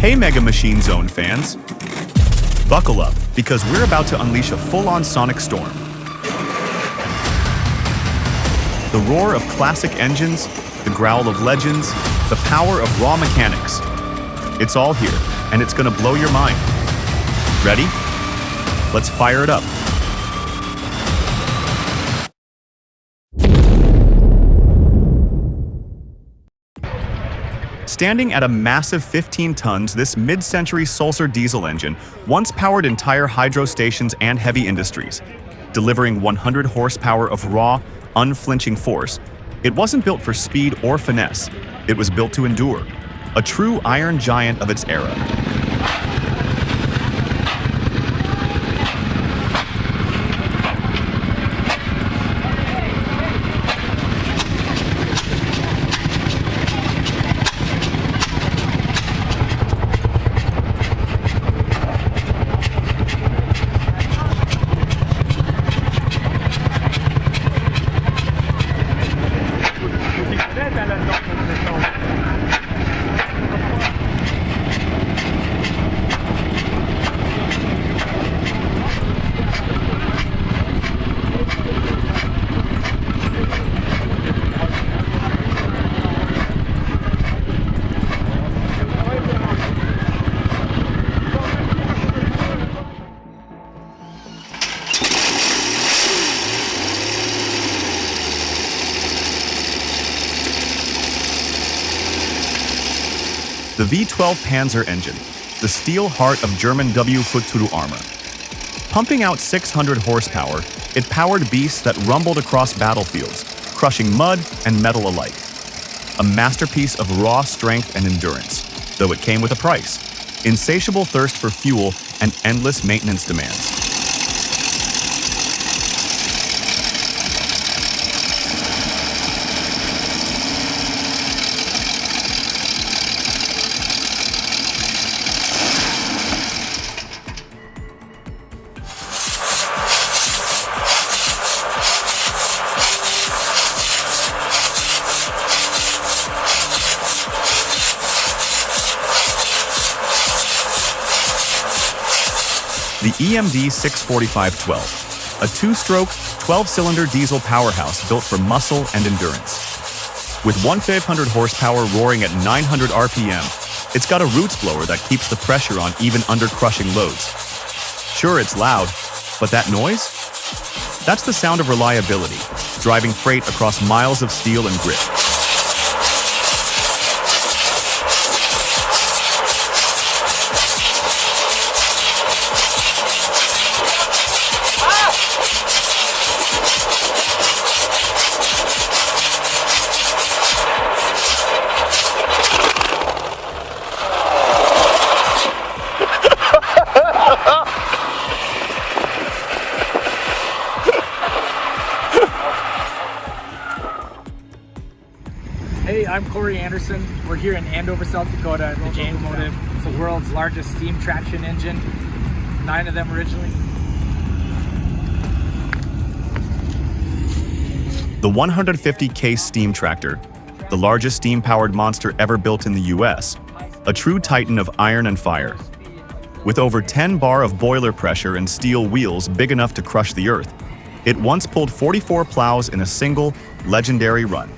Hey Mega Machine Zone fans! Buckle up, because we're about to unleash a full-on sonic storm. The roar of classic engines, the growl of legends, the power of raw mechanics. It's all here, and it's gonna blow your mind. Ready? Let's fire it up. Standing at a massive 15 tons, this mid-century Ruston Diesel engine once powered entire hydro stations and heavy industries. Delivering 100 horsepower of raw, unflinching force, it wasn't built for speed or finesse. It was built to endure. A true iron giant of its era. The V12 Panzer engine, the steel heart of German W-Futur armor. Pumping out 600 horsepower, it powered beasts that rumbled across battlefields, crushing mud and metal alike. A masterpiece of raw strength and endurance, though it came with a price: insatiable thirst for fuel and endless maintenance demands. The EMD 64512, a two-stroke, 12-cylinder diesel powerhouse built for muscle and endurance. With 1,500 horsepower roaring at 900 RPM, it's got a roots blower that keeps the pressure on even under crushing loads. Sure, it's loud, but that noise? That's the sound of reliability, driving freight across miles of steel and grit. Hey, I'm Corey Anderson. We're here in Andover, South Dakota at the James Motive. It's the world's largest steam traction engine. 9 of them originally. The 150K steam tractor, the largest steam-powered monster ever built in the US, a true titan of iron and fire. With over 10 bar of boiler pressure and steel wheels big enough to crush the earth, it once pulled 44 plows in a single, legendary run.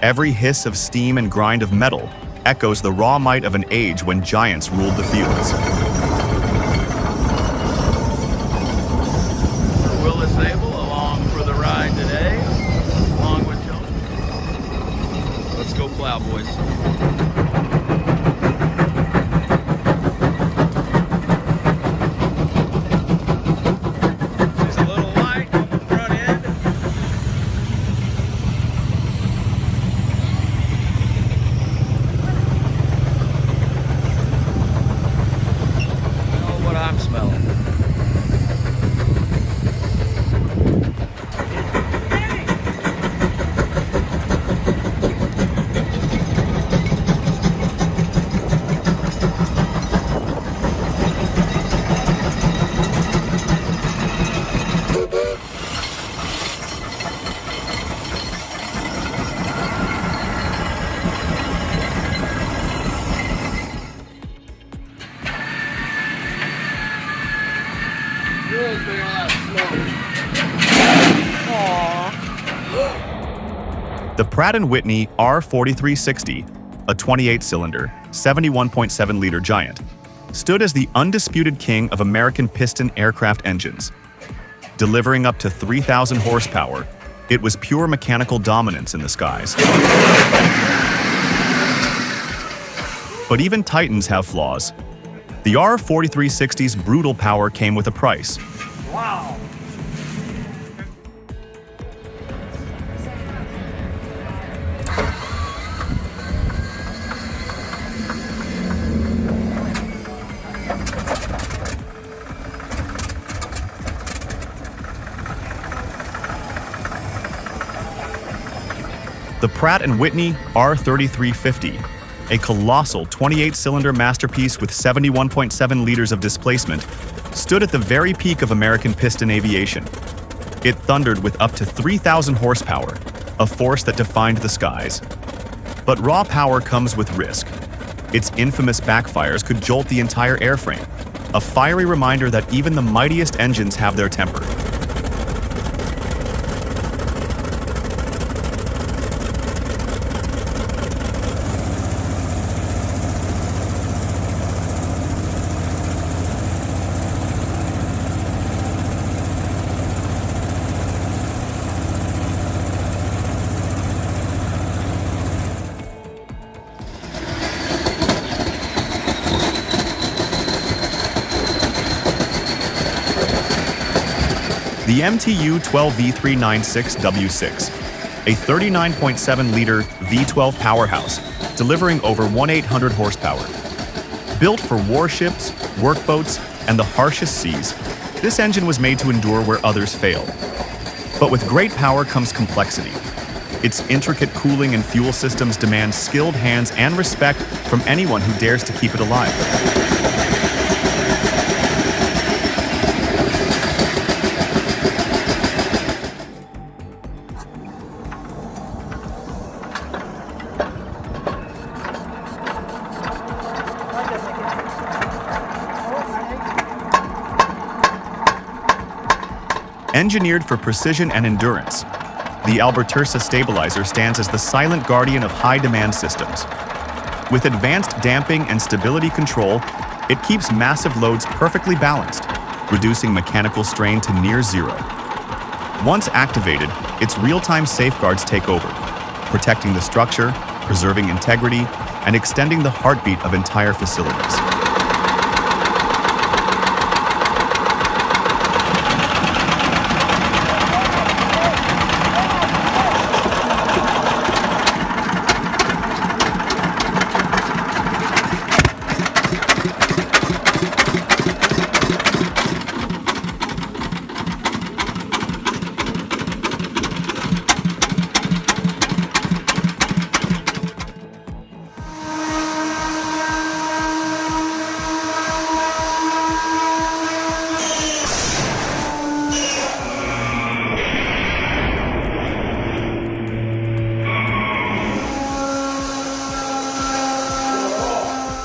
Every hiss of steam and grind of metal echoes the raw might of an age when giants ruled the fields. Willis Abel along for the ride today, along with John. Let's go plow, boys. I'm smelling. The Pratt & Whitney R4360, a 28-cylinder, 71.7-liter giant, stood as the undisputed king of American piston aircraft engines. Delivering up to 3,000 horsepower, it was pure mechanical dominance in the skies. But even Titans have flaws. The R4360's brutal power came with a price. Wow. The Pratt & Whitney R3350, a colossal 28-cylinder masterpiece with 71.7 liters of displacement, stood at the very peak of American piston aviation. It thundered with up to 3,000 horsepower, a force that defined the skies. But raw power comes with risk. Its infamous backfires could jolt the entire airframe, a fiery reminder that even the mightiest engines have their temper. The MTU 12V396W6, a 39.7-liter V12 powerhouse, delivering over 1,800 horsepower. Built for warships, workboats, and the harshest seas, this engine was made to endure where others failed. But with great power comes complexity. Its intricate cooling and fuel systems demand skilled hands and respect from anyone who dares to keep it alive. Engineered for precision and endurance, the Albertursa stabilizer stands as the silent guardian of high-demand systems. With advanced damping and stability control, it keeps massive loads perfectly balanced, reducing mechanical strain to near zero. Once activated, its real-time safeguards take over, protecting the structure, preserving integrity, and extending the heartbeat of entire facilities.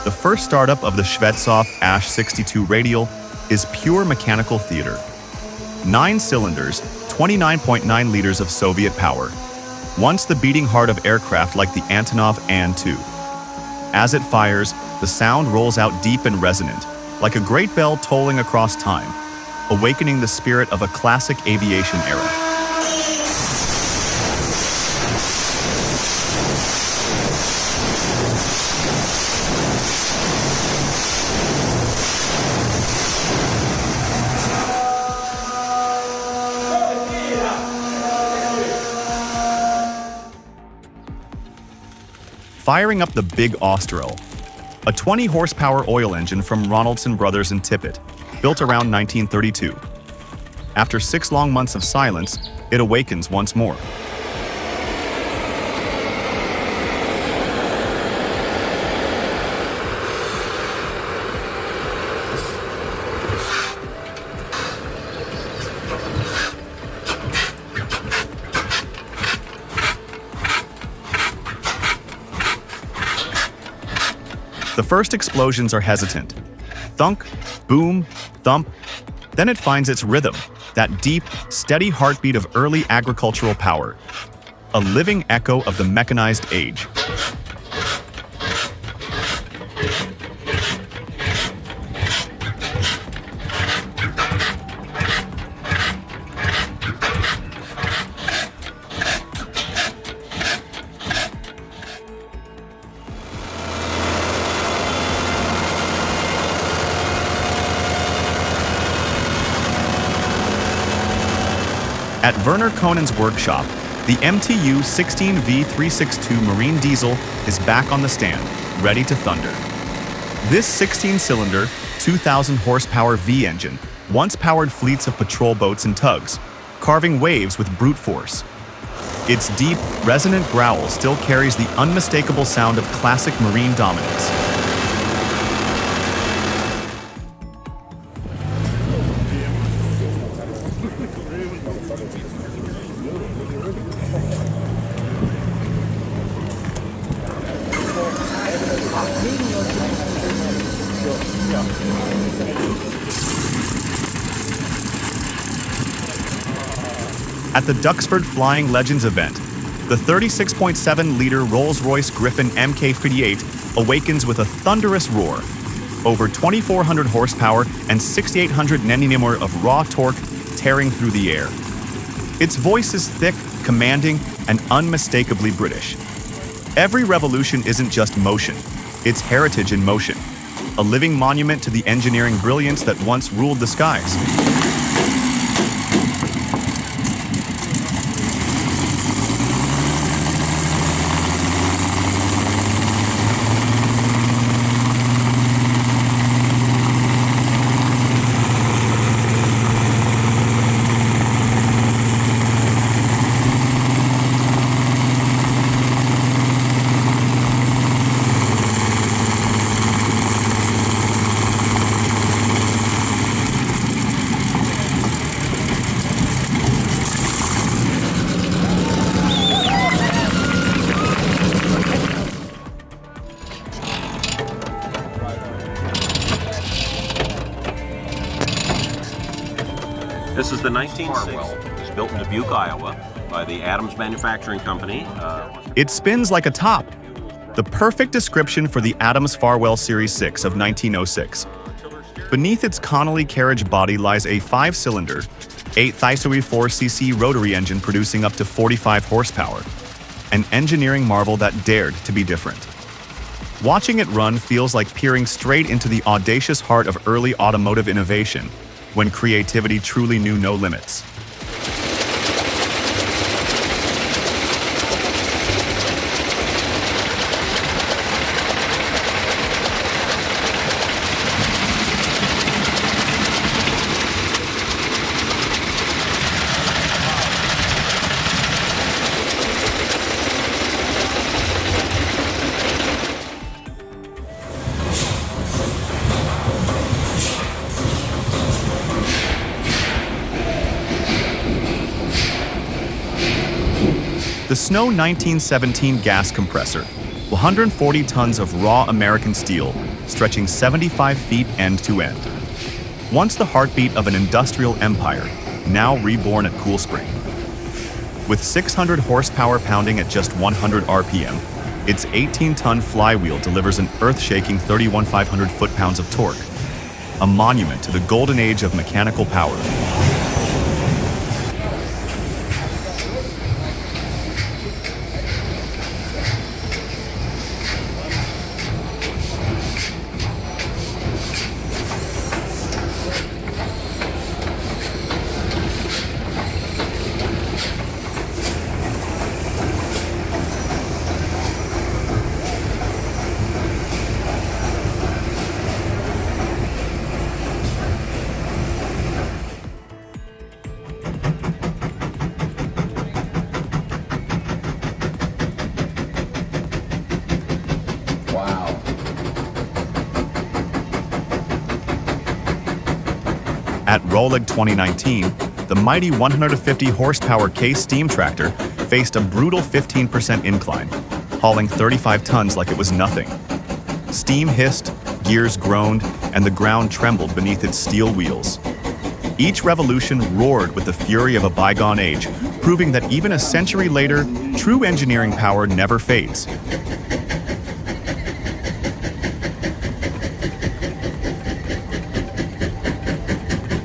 The first startup of the Shvedsoft Ash 62 radial is pure mechanical theater. 9 cylinders, 29.9 liters of Soviet power. Once the beating heart of aircraft like the Antonov An-2. As it fires, the sound rolls out deep and resonant, like a great bell tolling across time, awakening the spirit of a classic aviation era. Firing up the Big Austral, a 20-horsepower oil engine from Ronaldson Brothers in Tippett, built around 1932. After 6 long months of silence, it awakens once more. The first explosions are hesitant. Thunk, boom, thump, Then it finds its rhythm, that deep, steady heartbeat of early agricultural power, a living echo of the mechanized age. At Werner Conan's workshop, the MTU 16V362 Marine Diesel is back on the stand, ready to thunder. This 16-cylinder, 2,000 horsepower V engine once powered fleets of patrol boats and tugs, carving waves with brute force. Its deep, resonant growl still carries the unmistakable sound of classic marine dominance. At the Duxford Flying Legends event, the 36.7-liter Rolls-Royce Griffon Mk58 awakens with a thunderous roar, over 2,400 horsepower and 6,800 Nm of raw torque tearing through the air. Its voice is thick, commanding, and unmistakably British. Every revolution isn't just motion, it's heritage in motion, a living monument to the engineering brilliance that once ruled the skies. This is the 1960. It was built in Dubuque, Iowa by the Adams Manufacturing Company. It spins like a top, the perfect description for the Adams Farwell Series 6 of 1906. Beneath its Connolly carriage body lies a 5-cylinder, 834cc rotary engine producing up to 45 horsepower, an engineering marvel that dared to be different. Watching it run feels like peering straight into the audacious heart of early automotive innovation, when creativity truly knew no limits. The Snow 1917 gas compressor, 140 tons of raw American steel, stretching 75 feet end to end. Once the heartbeat of an industrial empire, now reborn at Cool Spring. With 600 horsepower pounding at just 100 RPM, its 18-ton flywheel delivers an earth-shaking 3,500 foot-pounds of torque, a monument to the golden age of mechanical power. At Roleg 2019, the mighty 150 horsepower Case steam tractor faced a brutal 15% incline, hauling 35 tons like it was nothing. Steam hissed, gears groaned, and the ground trembled beneath its steel wheels. Each revolution roared with the fury of a bygone age, proving that even a century later, true engineering power never fades.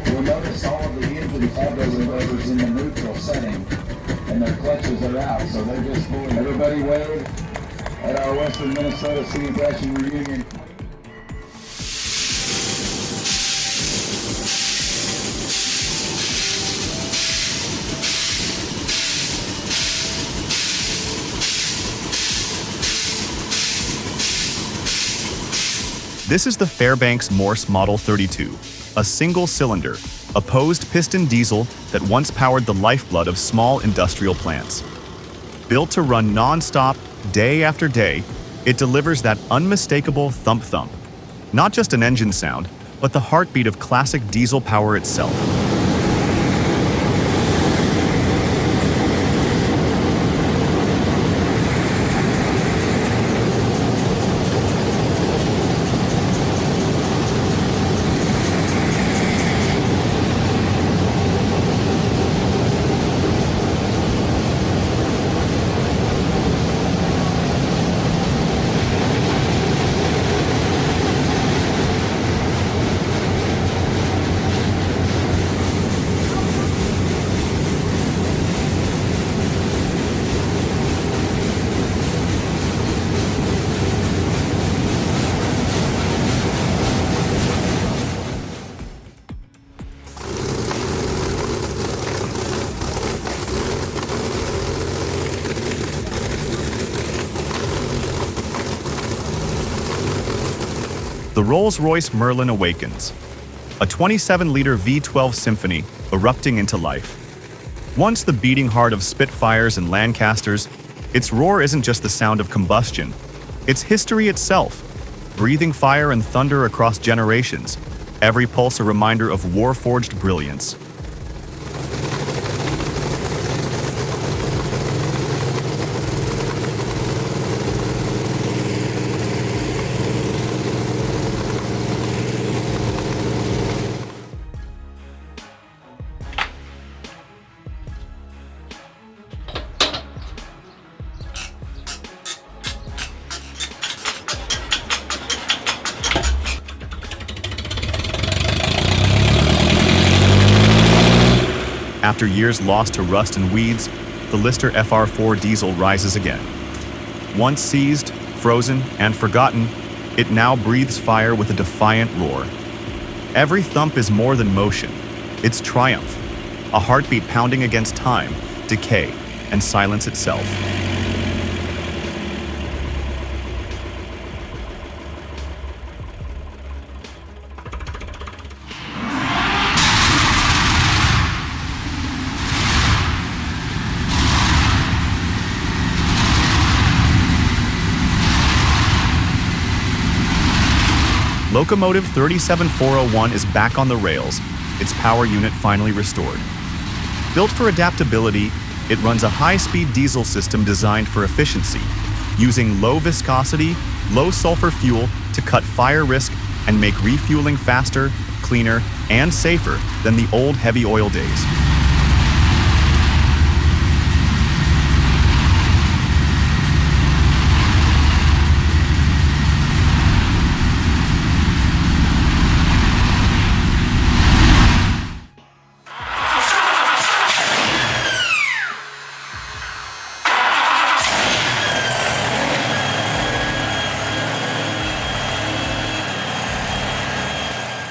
You'll notice all of the engines have their levers in the neutral setting, and their clutches are out, so they're just moving. Everybody wave at our Western Minnesota Steam Traction reunion. This is the Fairbanks Morse Model 32, a single-cylinder, opposed piston diesel that once powered the lifeblood of small industrial plants. Built to run non-stop, day after day, it delivers that unmistakable thump-thump. Not just an engine sound, but the heartbeat of classic diesel power itself. The Rolls-Royce Merlin awakens, a 27-liter V12 Symphony erupting into life. Once the beating heart of Spitfires and Lancasters, its roar isn't just the sound of combustion, it's history itself, breathing fire and thunder across generations, every pulse a reminder of war-forged brilliance. After years lost to rust and weeds, the Lister FR4 diesel rises again. Once seized, frozen, and forgotten, it now breathes fire with a defiant roar. Every thump is more than motion. It's triumph, a heartbeat pounding against time, decay, and silence itself. Locomotive 37401 is back on the rails, its power unit finally restored. Built for adaptability, it runs a high-speed diesel system designed for efficiency, using low viscosity, low sulfur fuel to cut fire risk and make refueling faster, cleaner, and safer than the old heavy oil days.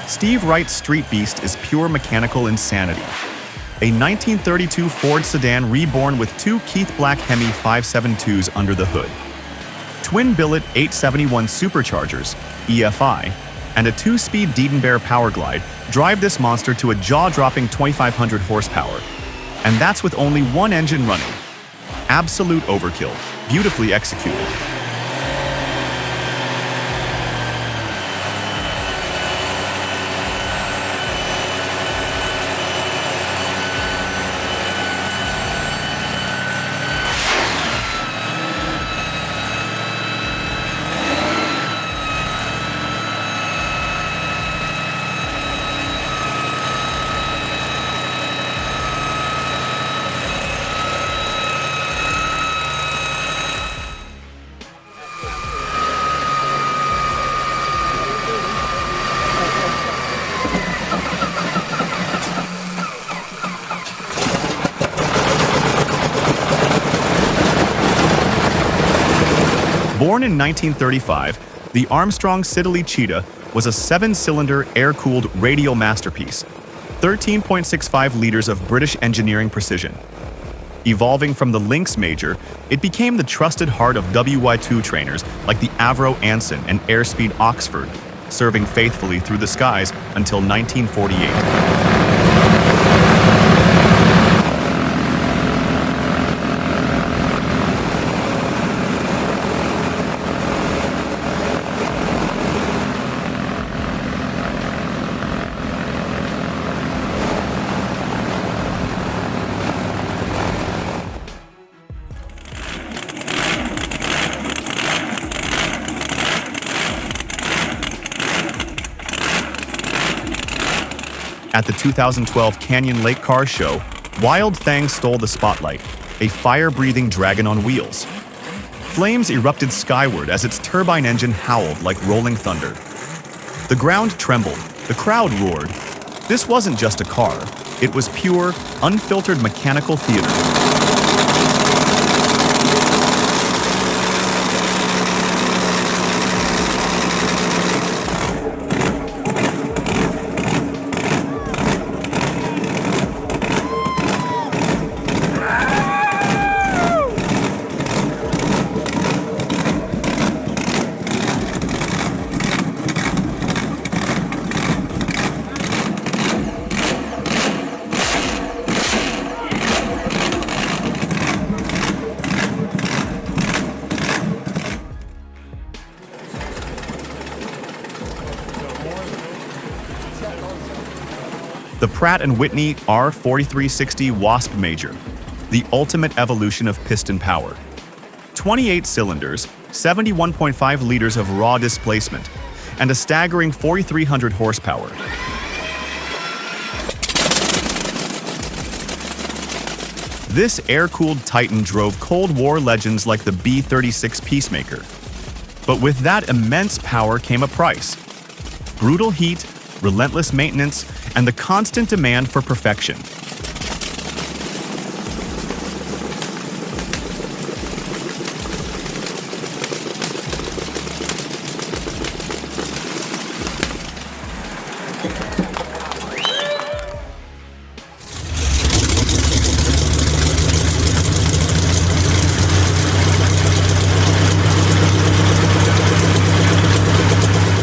Steve Wright's Street Beast is pure mechanical insanity. A 1932 Ford sedan reborn with two Keith Black Hemi 572s under the hood. Twin billet 871 superchargers, EFI, and a two-speed Diedenbear Power Glide drive this monster to a jaw-dropping 2,500 horsepower. And that's with only one engine running. Absolute overkill, beautifully executed. Born in 1935, the Armstrong Siddeley Cheetah was a 7-cylinder air-cooled radial masterpiece, 13.65 liters of British engineering precision. Evolving from the Lynx Major, it became the trusted heart of WY2 trainers like the Avro Anson and Airspeed Oxford, serving faithfully through the skies until 1948. At the 2012 Canyon Lake Car Show, Wild Thang stole the spotlight, a fire-breathing dragon on wheels. Flames erupted skyward as its turbine engine howled like rolling thunder. The ground trembled, the crowd roared. This wasn't just a car, it was pure, unfiltered mechanical theater. The Pratt & Whitney R4360 Wasp Major, the ultimate evolution of piston power. 28 cylinders, 71.5 liters of raw displacement, and a staggering 4,300 horsepower. This air-cooled Titan drove Cold War legends like the B-36 Peacemaker. But with that immense power came a price. Brutal heat, relentless maintenance, and the constant demand for perfection.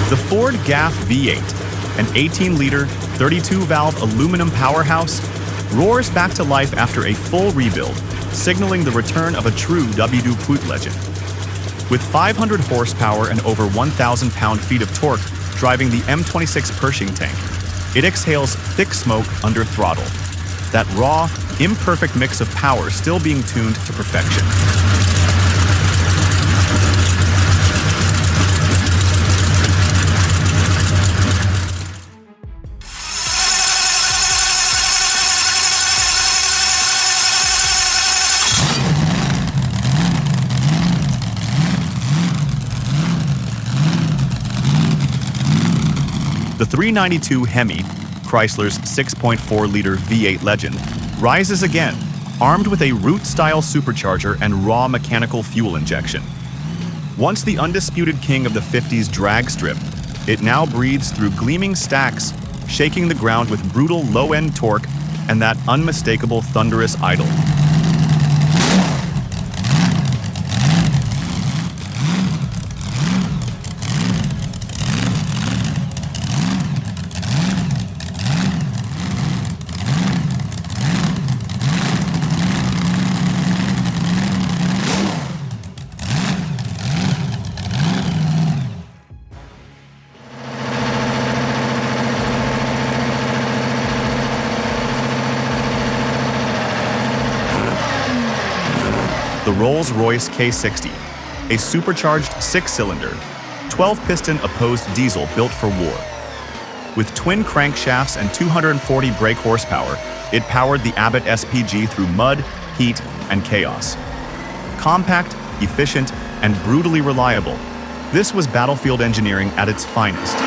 The Ford GAF V8, an 18-liter, 32-valve aluminum powerhouse, roars back to life after a full rebuild, signaling the return of a true W2 legend. With 500 horsepower and over 1,000 pound-feet of torque driving the M26 Pershing tank, it exhales thick smoke under throttle. That raw, imperfect mix of power still being tuned to perfection. The 392 Hemi, Chrysler's 6.4-liter V8 legend, rises again, armed with a Root-style supercharger and raw mechanical fuel injection. Once the undisputed king of the 50s drag strip, it now breathes through gleaming stacks, shaking the ground with brutal low-end torque and that unmistakable thunderous idle. The Rolls-Royce K60, a supercharged 6-cylinder, 12-piston opposed diesel built for war. With twin crankshafts and 240 brake horsepower, it powered the Abbott SPG through mud, heat, and chaos. Compact, efficient, and brutally reliable, this was battlefield engineering at its finest.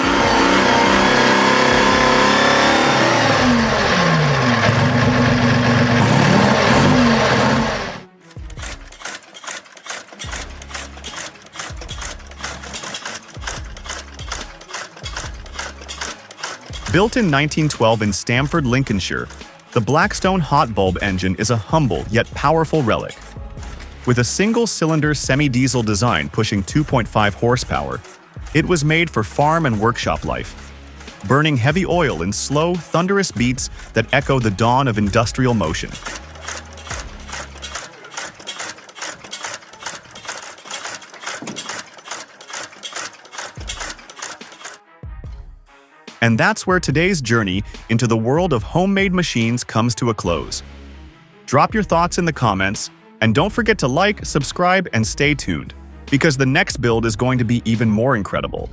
Built in 1912 in Stamford, Lincolnshire, the Blackstone hot bulb engine is a humble yet powerful relic. With a single-cylinder semi-diesel design pushing 2.5 horsepower, it was made for farm and workshop life, burning heavy oil in slow, thunderous beats that echo the dawn of industrial motion. And that's where today's journey into the world of homemade machines comes to a close. Drop your thoughts in the comments, and don't forget to like, subscribe, and stay tuned, because the next build is going to be even more incredible.